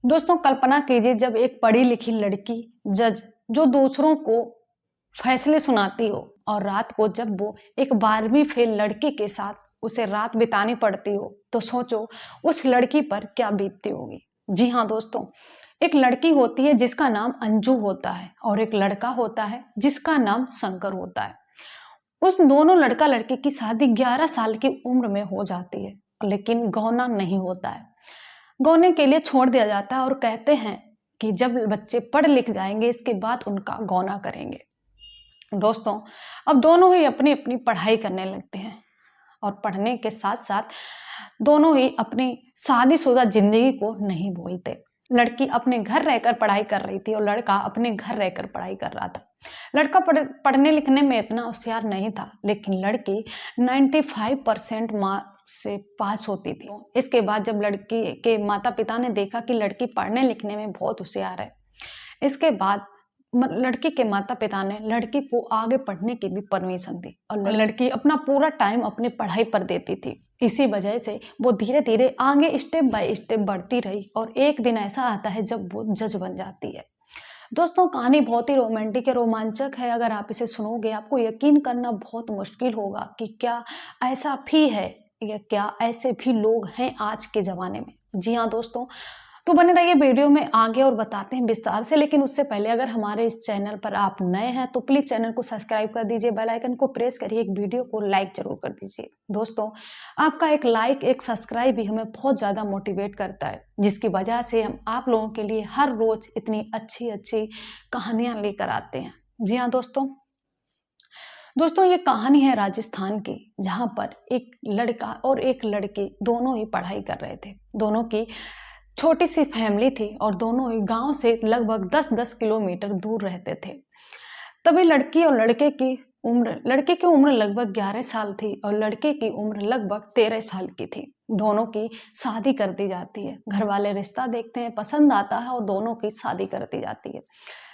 दोस्तों कल्पना कीजिए जब एक पढ़ी लिखी लड़की जज जो दूसरों को फैसले सुनाती हो और रात को जब वो एक 12वीं फेल लड़के के साथ उसे रात बितानी पड़ती हो तो सोचो उस लड़की पर क्या बीतती होगी। जी हाँ दोस्तों, एक लड़की होती है जिसका नाम अंजू होता है और एक लड़का होता है जिसका नाम शंकर होता है। उस दोनों लड़का लड़की की शादी 11 साल की उम्र में हो जाती है, लेकिन गौना नहीं होता है। गौने के लिए छोड़ दिया जाता है और कहते हैं कि जब बच्चे पढ़ लिख जाएंगे इसके बाद उनका गौना करेंगे। दोस्तों अब दोनों ही अपनी अपनी पढ़ाई करने लगते हैं और पढ़ने के साथ साथ दोनों ही अपनी शादीशुदा जिंदगी को नहीं भूलते। लड़की अपने घर रहकर पढ़ाई कर रही थी और लड़का अपने घर रहकर पढ़ाई कर रहा था। लड़का पढ़ने लिखने में इतना होशियार नहीं था, लेकिन लड़की 95% मार्क्स से पास होती थी। इसके बाद जब लड़की के माता पिता ने देखा कि लड़की पढ़ने लिखने में बहुत होशियार है, इसके बाद लड़की के माता पिता ने लड़की को आगे पढ़ने की भी परमिशन दी और लड़की अपना पूरा टाइम अपनी पढ़ाई पर देती थी। इसी वजह से वो धीरे धीरे आगे स्टेप बाय स्टेप बढ़ती रही और एक दिन ऐसा आता है जब वो जज बन जाती है। दोस्तों कहानी बहुत ही रोमांटिक है, रोमांचक है। अगर आप इसे सुनोगे आपको यकीन करना बहुत मुश्किल होगा कि क्या ऐसा भी है या क्या ऐसे भी लोग हैं आज के ज़माने में। जी हाँ दोस्तों, तो बने रहिए वीडियो में आगे और बताते हैं विस्तार से। लेकिन उससे पहले अगर हमारे इस चैनल पर आप नए हैं तो प्लीज़ चैनल को सब्सक्राइब कर दीजिए, बेल आइकन को प्रेस करिए, एक वीडियो को लाइक जरूर कर दीजिए। दोस्तों आपका एक लाइक एक सब्सक्राइब भी हमें बहुत ज़्यादा मोटिवेट करता है, जिसकी वजह से हम आप लोगों के लिए हर रोज़ इतनी अच्छी अच्छी कहानियाँ लेकर आते हैं। जी हाँ दोस्तों ये कहानी है राजस्थान की, जहाँ पर एक लड़का और एक लड़की दोनों ही पढ़ाई कर रहे थे। दोनों की छोटी सी फैमिली थी और दोनों ही गांव से लगभग 10-10 किलोमीटर दूर रहते थे। तभी लड़की और लड़के की उम्र लगभग 11 साल थी और लड़के की उम्र लगभग 13 साल की थी। दोनों की शादी कर दी जाती है। घर वाले रिश्ता देखते हैं, पसंद आता है और दोनों की शादी कर दी जाती है।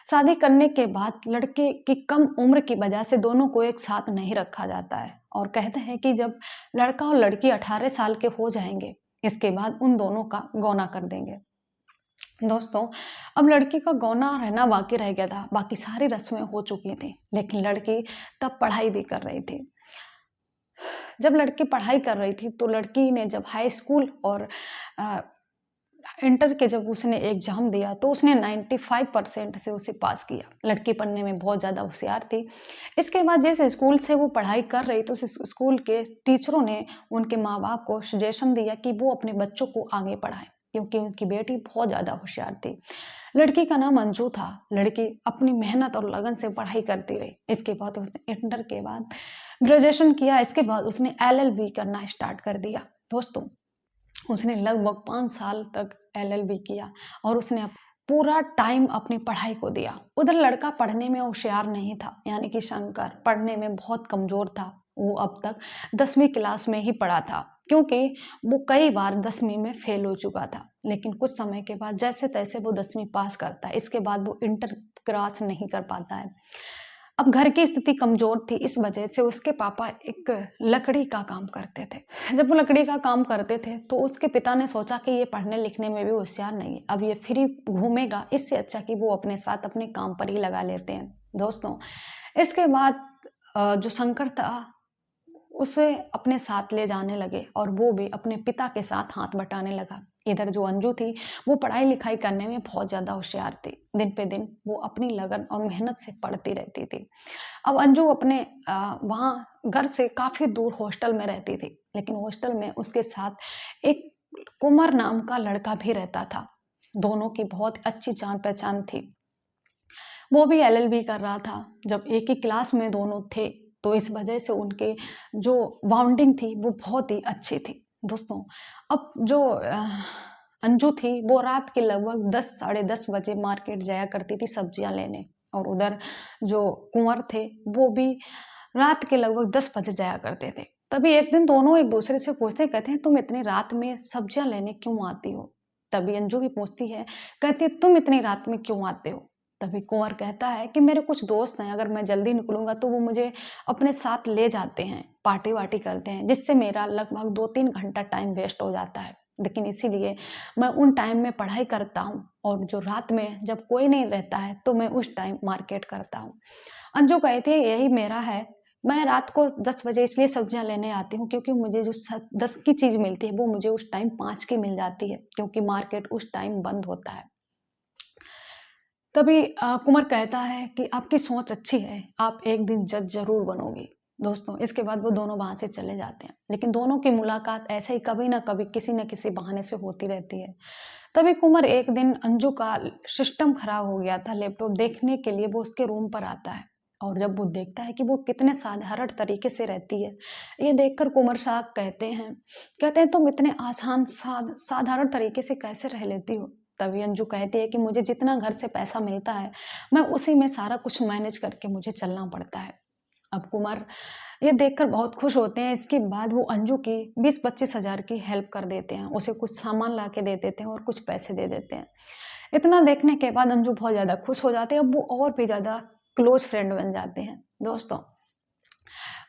शादी करने के बाद लड़के की कम उम्र की वजह से दोनों को एक साथ नहीं रखा जाता है और कहते हैं कि जब लड़का और लड़की 18 साल के हो जाएंगे इसके बाद उन दोनों का गौना कर देंगे। दोस्तों अब लड़की का गौना रहना बाकी रह गया था, बाकी सारी रस्में हो चुकी थी, लेकिन लड़की तब पढ़ाई भी कर रही थी। जब लड़की पढ़ाई कर रही थी तो लड़की ने जब हाई स्कूल और इंटर के जब उसने एग्जाम दिया तो उसने 95% से उसे पास किया। लड़की पढ़ने में बहुत ज़्यादा होशियार थी। इसके बाद जिस स्कूल से वो पढ़ाई कर रही तो उस स्कूल के टीचरों ने उनके माँ बाप को सजेशन दिया कि वो अपने बच्चों को आगे पढ़ाएं, क्योंकि उनकी बेटी बहुत ज़्यादा होशियार थी। लड़की का नाम अंजू था। लड़की अपनी मेहनत और लगन से पढ़ाई करती रही। इसके बाद उसने इंटर के बाद ग्रेजुएशन किया। इसके बाद उसने LLB करना स्टार्ट कर दिया। दोस्तों उसने लगभग 5 साल तक LLB किया और उसने पूरा टाइम अपनी पढ़ाई को दिया। उधर लड़का पढ़ने में होशियार नहीं था, यानी कि शंकर पढ़ने में बहुत कमज़ोर था। वो अब तक 10वीं क्लास में ही पढ़ा था, क्योंकि वो कई बार 10वीं में फेल हो चुका था। लेकिन कुछ समय के बाद जैसे तैसे वो 10वीं पास करता है। इसके बाद वो इंटर क्रॉस नहीं कर पाता है। अब घर की स्थिति कमजोर थी, इस वजह से उसके पापा एक लकड़ी का काम करते थे। जब वो लकड़ी का काम करते थे तो उसके पिता ने सोचा कि ये पढ़ने लिखने में भी होशियार नहीं है, अब ये फ्री घूमेगा, इससे अच्छा कि वो अपने साथ अपने काम पर ही लगा लेते हैं। दोस्तों इसके बाद जो शंकर था उसे अपने साथ ले जाने लगे और वो भी अपने पिता के साथ हाथ बटाने लगा। इधर जो अंजू थी वो पढ़ाई लिखाई करने में बहुत ज़्यादा होशियार थी। दिन पे दिन वो अपनी लगन और मेहनत से पढ़ती रहती थी। अब अंजू अपने वहाँ घर से काफ़ी दूर हॉस्टल में रहती थी, लेकिन हॉस्टल में उसके साथ एक कुमार नाम का लड़का भी रहता था। दोनों की बहुत अच्छी जान पहचान थी। वो भी LLB कर रहा था। जब एक ही क्लास में दोनों थे तो इस वजह से उनके जो बॉन्डिंग थी वो बहुत ही अच्छी थी। दोस्तों अब जो अंजू थी वो रात के लगभग 10 साढ़े 10 बजे मार्केट जाया करती थी सब्जियां लेने, और उधर जो कुंवर थे वो भी रात के लगभग 10 बजे जाया करते थे। तभी एक दिन दोनों एक दूसरे से पूछते, कहते हैं तुम इतनी रात में सब्जियां लेने क्यों आती हो? तभी अंजू भी पूछती है, कहती है तुम इतनी रात में क्यों आते हो? तभी कुंवर कहता है कि मेरे कुछ दोस्त हैं, अगर मैं जल्दी निकलूंगा तो वो मुझे अपने साथ ले जाते हैं, पार्टी वार्टी करते हैं, जिससे मेरा लगभग 2-3 घंटा टाइम वेस्ट हो जाता है। लेकिन इसीलिए मैं उन टाइम में पढ़ाई करता हूँ और जो रात में जब कोई नहीं रहता है तो मैं उस टाइम मार्केट करता हूँ। अंजू कहती है यही मेरा है, मैं रात को 10 बजे इसलिए सब्जियां लेने आती हूँ क्योंकि मुझे जो 10 की चीज़ मिलती है वो मुझे उस टाइम 5 की मिल जाती है, क्योंकि मार्केट उस टाइम बंद होता है। तभी कुंवर कहता है कि आपकी सोच अच्छी है, आप एक दिन जज जरूर बनोगी। दोस्तों इसके बाद वो दोनों वहां से चले जाते हैं, लेकिन दोनों की मुलाकात ऐसे ही कभी ना कभी किसी न किसी बहाने से होती रहती है। तभी कुंवर एक दिन अंजू का सिस्टम खराब हो गया था, लैपटॉप देखने के लिए वो उसके रूम पर आता है और जब वो देखता है कि वो कितने साधारण तरीके से रहती है, ये देखकर कुंवर साहब कहते हैं तुम इतने आसान साधारण तरीके से कैसे रह लेती हो। तभी अंजू कहती है कि मुझे जितना घर से पैसा मिलता है मैं उसी में सारा कुछ मैनेज करके मुझे चलना पड़ता है। अब कुमार ये देखकर बहुत खुश होते हैं। इसके बाद वो अंजू की 20-25 हज़ार की हेल्प कर देते हैं, उसे कुछ सामान ला के दे देते हैं और कुछ पैसे दे देते हैं। इतना देखने के बाद अंजू बहुत ज़्यादा खुश हो जाते हैं, अब वो और भी ज़्यादा क्लोज फ्रेंड बन जाते हैं। दोस्तों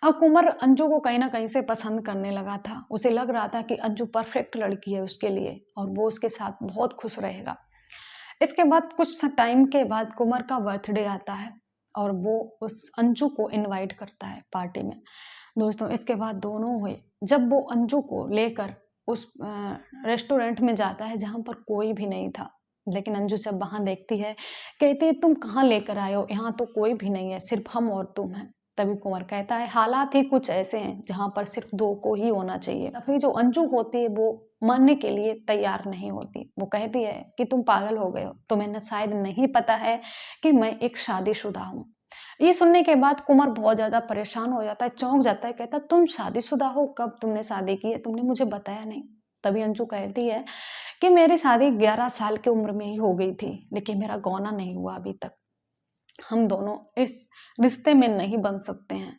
अब कुंवर अंजू को कहीं ना कहीं से पसंद करने लगा था, उसे लग रहा था कि अंजू परफेक्ट लड़की है उसके लिए और वो उसके साथ बहुत खुश रहेगा। इसके बाद कुछ टाइम के बाद कुंवर का बर्थडे आता है और वो उस अंजू को इनवाइट करता है पार्टी में। दोस्तों इसके बाद दोनों हुए, जब वो अंजू को लेकर उस रेस्टोरेंट में जाता है जहाँ पर कोई भी नहीं था, लेकिन अंजू जब वहाँ देखती है कहती है तुम कहाँ लेकर आए हो, यहाँ तो कोई भी नहीं है, सिर्फ हम और तुम हैं। तभी कुंवर कहता है हालात ही कुछ ऐसे हैं जहाँ पर सिर्फ दो को ही होना चाहिए। तभी जो अंजू होती है वो मानने के लिए तैयार नहीं होती, वो कहती है कि तुम पागल हो गए हो, तुम्हें न शायद नहीं पता है कि मैं एक शादीशुदा हूँ। ये सुनने के बाद कुंवर बहुत ज्यादा परेशान हो जाता है, चौंक जाता है, कहता तुम शादीशुदा हो, कब तुमने शादी की है, तुमने मुझे बताया नहीं। तभी अंजू कहती है कि मेरी शादी 11 साल की उम्र में ही हो गई थी, लेकिन मेरा गौना नहीं हुआ अभी तक, हम दोनों इस रिश्ते में नहीं बन सकते हैं।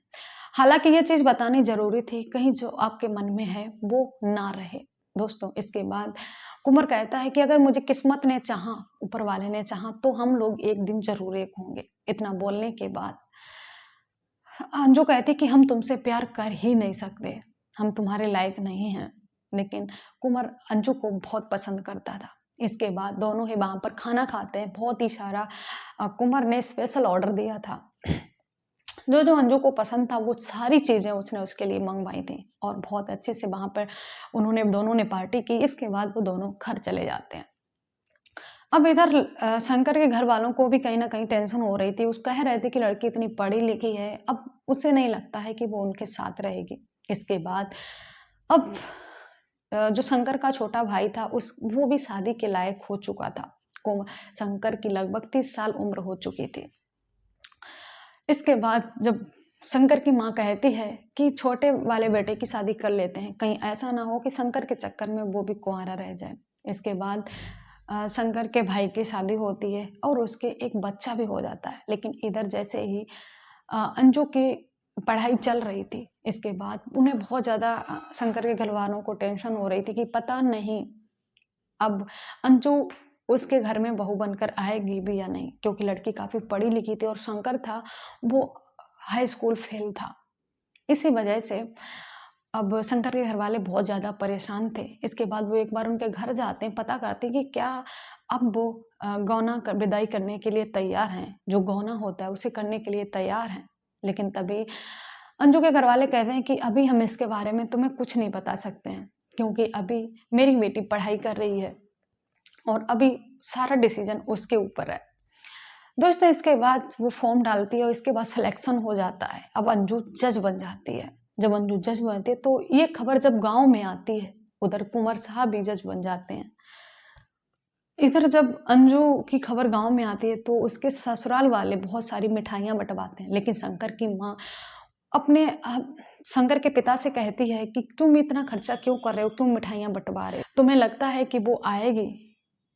हालांकि ये चीज बतानी जरूरी थी, कहीं जो आपके मन में है वो ना रहे। दोस्तों इसके बाद कुंवर कहता है कि अगर मुझे किस्मत ने चाहा, ऊपर वाले ने चाहा, तो हम लोग एक दिन जरूर एक होंगे। इतना बोलने के बाद अंजू कहती कि हम तुमसे प्यार कर ही नहीं सकते, हम तुम्हारे लायक नहीं हैं। लेकिन कुंवर अंजू को बहुत पसंद करता था। इसके बाद दोनों ही वहां पर खाना खाते हैं, बहुत ही सारा कुंवर ने स्पेशल ऑर्डर दिया था, जो जो अंजू को पसंद था वो सारी चीजें उसने उसके लिए मंगवाई थी और बहुत अच्छे से वहां पर उन्होंने दोनों ने पार्टी की। इसके बाद वो दोनों घर चले जाते हैं। अब इधर शंकर के घर वालों को भी कहीं ना कहीं टेंशन हो रही थी, उस कह रहे थे कि लड़की इतनी पढ़ी लिखी है, अब उसे नहीं लगता है कि वो उनके साथ रहेगी। इसके बाद अब जो शंकर का छोटा भाई था उस वो भी शादी के लायक हो चुका था, शंकर की लगभग 30 साल उम्र हो चुकी थी। इसके बाद जब शंकर की माँ कहती है कि छोटे वाले बेटे की शादी कर लेते हैं, कहीं ऐसा ना हो कि शंकर के चक्कर में वो भी कुंवारा रह जाए। इसके बाद शंकर के भाई की शादी होती है और उसके एक बच्चा भी हो जाता है। लेकिन इधर जैसे ही अंजू की पढ़ाई चल रही थी, इसके बाद उन्हें बहुत ज़्यादा शंकर के घर वालों को टेंशन हो रही थी कि पता नहीं अब अंजू उसके घर में बहू बनकर आएगी भी या नहीं, क्योंकि लड़की काफ़ी पढ़ी लिखी थी और शंकर था वो हाई स्कूल फेल था। इसी वजह से अब शंकर के घर वाले बहुत ज़्यादा परेशान थे। इसके बाद वो एक बार उनके घर जाते हैं, पता करते हैं कि क्या अब वो गौना विदाई करने के लिए तैयार हैं, जो गौना होता है उसे करने के लिए तैयार हैं। लेकिन तभी अंजू के घर वाले कहते हैं कि अभी हम इसके बारे में तुम्हें कुछ नहीं बता सकते हैं, क्योंकि अभी मेरी बेटी पढ़ाई कर रही है और अभी सारा डिसीजन उसके ऊपर है। दोस्तों इसके बाद वो फॉर्म डालती है और इसके बाद सिलेक्शन हो जाता है। अब अंजू जज बन जाती है। जब अंजू जज बनती है तो ये खबर जब गांव में आती है, उधर कुंवर साहब भी जज बन जाते हैं। इधर जब अंजू की खबर गांव में आती है तो उसके ससुराल वाले बहुत सारी मिठाइयां बंटवाते हैं, लेकिन शंकर की माँ अपने शंकर के पिता से कहती है कि तुम इतना खर्चा क्यों कर रहे हो, क्यों मिठाइयां बंटवा रहे हो, तुम्हें लगता है कि वो आएगी?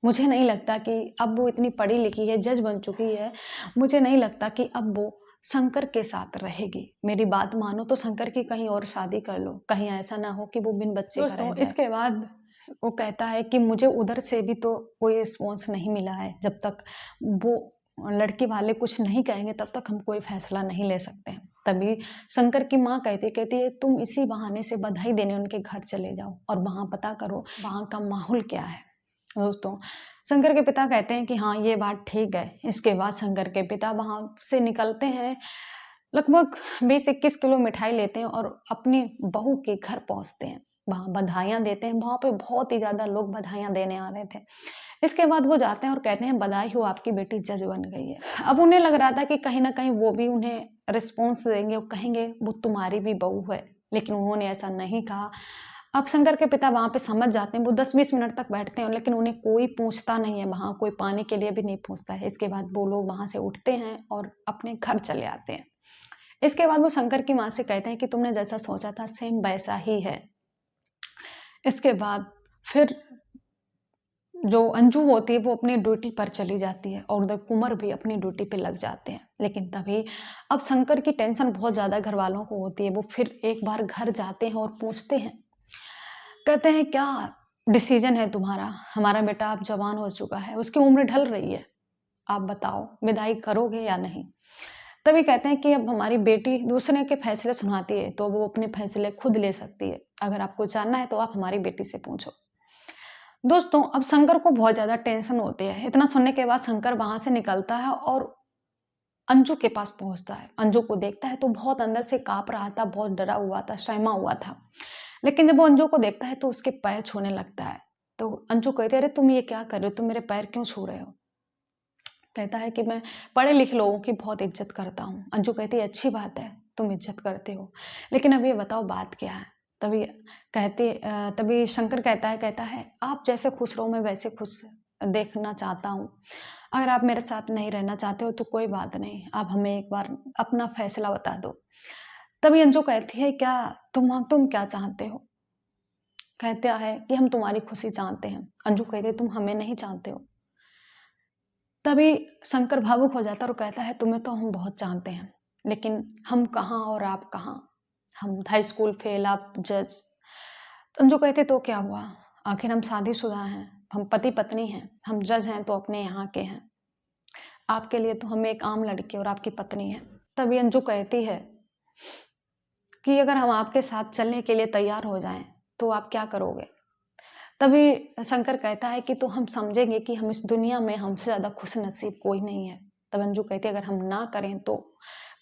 मुझे नहीं लगता कि अब वो इतनी पढ़ी लिखी है, जज बन चुकी है, मुझे नहीं लगता कि अब वो शंकर के साथ रहेगी। मेरी बात मानो तो शंकर की कहीं और शादी कर लो, कहीं ऐसा ना हो कि वो बिन बच्चे का रह जाए। इसके बाद वो कहता है कि मुझे उधर से भी तो कोई रिस्पॉन्स नहीं मिला है, जब तक वो लड़की वाले कुछ नहीं कहेंगे तब तक हम कोई फैसला नहीं ले सकते हैं। तभी शंकर की माँ कहती है तुम इसी बहाने से बधाई देने उनके घर चले जाओ और वहाँ पता करो वहाँ का माहौल क्या है। दोस्तों, शंकर के पिता कहते हैं कि हाँ ये बात ठीक है। इसके बाद शंकर के पिता वहाँ से निकलते हैं, लगभग 20-21 किलो मिठाई लेते हैं और अपनी बहू के घर पहुँचते हैं। वहाँ बधाइयाँ देते हैं, वहाँ पे बहुत ही ज़्यादा लोग बधाइयाँ देने आ रहे थे। इसके बाद वो जाते हैं और कहते हैं बधाई हो, आपकी बेटी जज बन गई है। अब उन्हें लग रहा था कि कहीं ना कहीं वो भी उन्हें रिस्पॉन्स देंगे और कहेंगे वो तुम्हारी भी बहू है, लेकिन उन्होंने ऐसा नहीं कहा। अब शंकर के पिता वहाँ पे समझ जाते हैं, वो 10-20 मिनट तक बैठते हैं लेकिन उन्हें कोई पूछता नहीं है, वहाँ कोई पानी के लिए भी नहीं पूछता है। इसके बाद वो लोग वहाँ से उठते हैं और अपने घर चले आते हैं। इसके बाद वो शंकर की माँ से कहते हैं कि तुमने जैसा सोचा था सेम वैसा ही है। इसके बाद फिर जो अंजू होती है वो अपनी ड्यूटी पर चली जाती है और उधर कुंवर भी अपनी ड्यूटी पे लग जाते हैं। लेकिन तभी अब शंकर की टेंशन बहुत ज़्यादा घर वालों को होती है। वो फिर एक बार घर जाते हैं और पूछते हैं, कहते हैं क्या डिसीजन है तुम्हारा? हमारा बेटा अब जवान हो चुका है, उसकी उम्र ढल रही है, आप बताओ विदाई करोगे या नहीं? तभी कहते हैं कि अब हमारी बेटी दूसरे के फैसले सुनाती है तो वो अपने फैसले खुद ले सकती है। अगर आपको जानना है तो आप हमारी बेटी से पूछो। दोस्तों, अब शंकर को बहुत ज़्यादा टेंशन होती है। इतना सुनने के बाद शंकर वहाँ से निकलता है और अंजू के पास पहुँचता है। अंजू को देखता है तो बहुत अंदर से काँप रहा था, बहुत डरा हुआ था, सहमा हुआ था। लेकिन जब वो अंजू को देखता है तो उसके पैर छूने लगता है। तो अंजू कहती है, अरे तुम ये क्या कर रहे हो? तुम मेरे पैर क्यों छू रहे हो? कहता है कि मैं पढ़े लिखे लोगों की बहुत इज्जत करता हूँ। अंजू कहती है, अच्छी बात है तुम इज्जत करते हो, लेकिन अब ये बताओ बात क्या है? तभी शंकर कहता है आप जैसे खुश रहो मैं वैसे खुश देखना चाहता हूँ। अगर आप मेरे साथ नहीं रहना चाहते हो तो कोई बात नहीं, आप हमें एक बार अपना फैसला बता दो। तभी अंजू कहती है, क्या तुम क्या चाहते हो? कहता है कि हम तुम्हारी खुशी चाहते हैं। अंजू कहती है, तुम हमें नहीं चाहते हो। तभी शंकर भावुक हो जाता है और कहता है, तुम्हें तो हम बहुत जानते हैं, लेकिन हम कहाँ और आप कहाँ? हम हाई स्कूल फेल, आप जज। अंजू कहते तो क्या हुआ? आखिर हम शादीशुदा हैं, हम पति पत्नी हैं, हम जज हैं तो अपने यहाँ के हैं। आपके लिए तो हम एक आम लड़की और आपकी पत्नी है। तभी अंजू कहती है कि अगर हम आपके साथ चलने के लिए तैयार हो जाएं तो आप क्या करोगे? तभी शंकर कहता है कि तो हम समझेंगे कि हम इस दुनिया में हमसे ज़्यादा खुश नसीब कोई नहीं है। तब अंजू कहती है, अगर हम ना करें तो?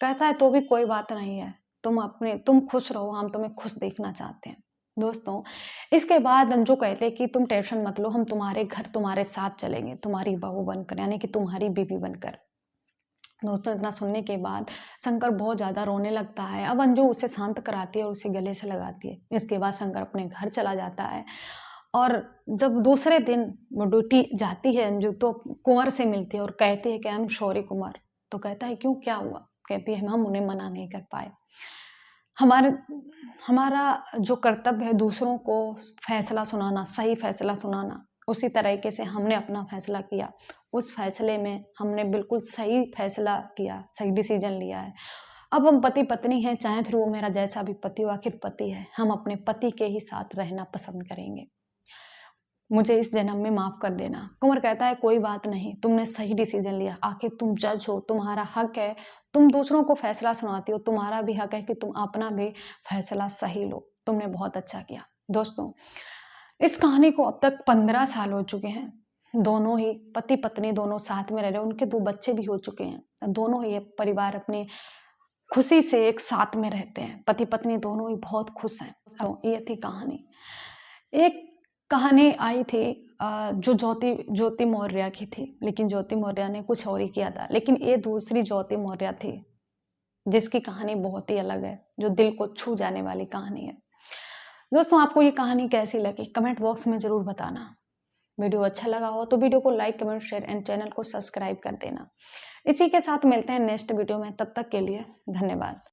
कहता है तो भी कोई बात नहीं है, तुम खुश रहो, हम तुम्हें खुश देखना चाहते हैं। दोस्तों, इसके बाद अंजू कहते हैं कि तुम टेंशन मत लो, हम तुम्हारे घर तुम्हारे साथ चलेंगे, तुम्हारी बहू बनकर, यानी कि तुम्हारी बीवी बनकर। दोस्तों, इतना सुनने के बाद शंकर बहुत ज़्यादा रोने लगता है। अब अंजू उसे शांत कराती है और उसे गले से लगाती है। इसके बाद शंकर अपने घर चला जाता है और जब दूसरे दिन वो ड्यूटी जाती है अंजू तो कुंवर से मिलती है और कहती है कि आई एम सॉरी कुंवर। तो कहता है क्यों, क्या हुआ? कहती है हम उन्हें मना नहीं कर पाए। हमारे हमारा जो कर्तव्य है दूसरों को फैसला सुनाना, सही फैसला सुनाना, उसी तरीके से हमने अपना फैसला किया। उस फैसले में हमने बिल्कुल सही फैसला किया, सही डिसीजन लिया है। अब हम पति पत्नी हैं, चाहे फिर वो मेरा जैसा भी पति हो, आखिर पति है। हम अपने पति के ही साथ रहना पसंद करेंगे। मुझे इस जन्म में माफ कर देना। कुंवर कहता है कोई बात नहीं, तुमने सही डिसीजन लिया, आखिर तुम जज हो, तुम्हारा हक है, तुम दूसरों को फैसला सुनाती हो, तुम्हारा भी हक है कि तुम अपना भी फैसला सही लो। तुमने बहुत अच्छा किया। दोस्तों, इस कहानी को अब तक 15 साल हो चुके हैं। दोनों ही पति पत्नी दोनों साथ में रह रहे हैं, उनके 2 बच्चे भी हो चुके हैं। दोनों ही परिवार अपनी खुशी से एक साथ में रहते हैं, पति पत्नी दोनों ही बहुत खुश हैं। तो ये थी कहानी। एक कहानी आई थी जो ज्योति मौर्य की थी, लेकिन ज्योति मौर्य ने कुछ और ही किया था। लेकिन ये दूसरी ज्योति मौर्य थी जिसकी कहानी बहुत ही अलग है, जो दिल को छू जाने वाली कहानी है। दोस्तों, आपको ये कहानी कैसी लगी कमेंट बॉक्स में जरूर बताना। वीडियो अच्छा लगा हो तो वीडियो को like, comment, share and channel को सब्सक्राइब कर देना। इसी के साथ मिलते हैं नेक्स्ट वीडियो में, तब तक के लिए धन्यवाद।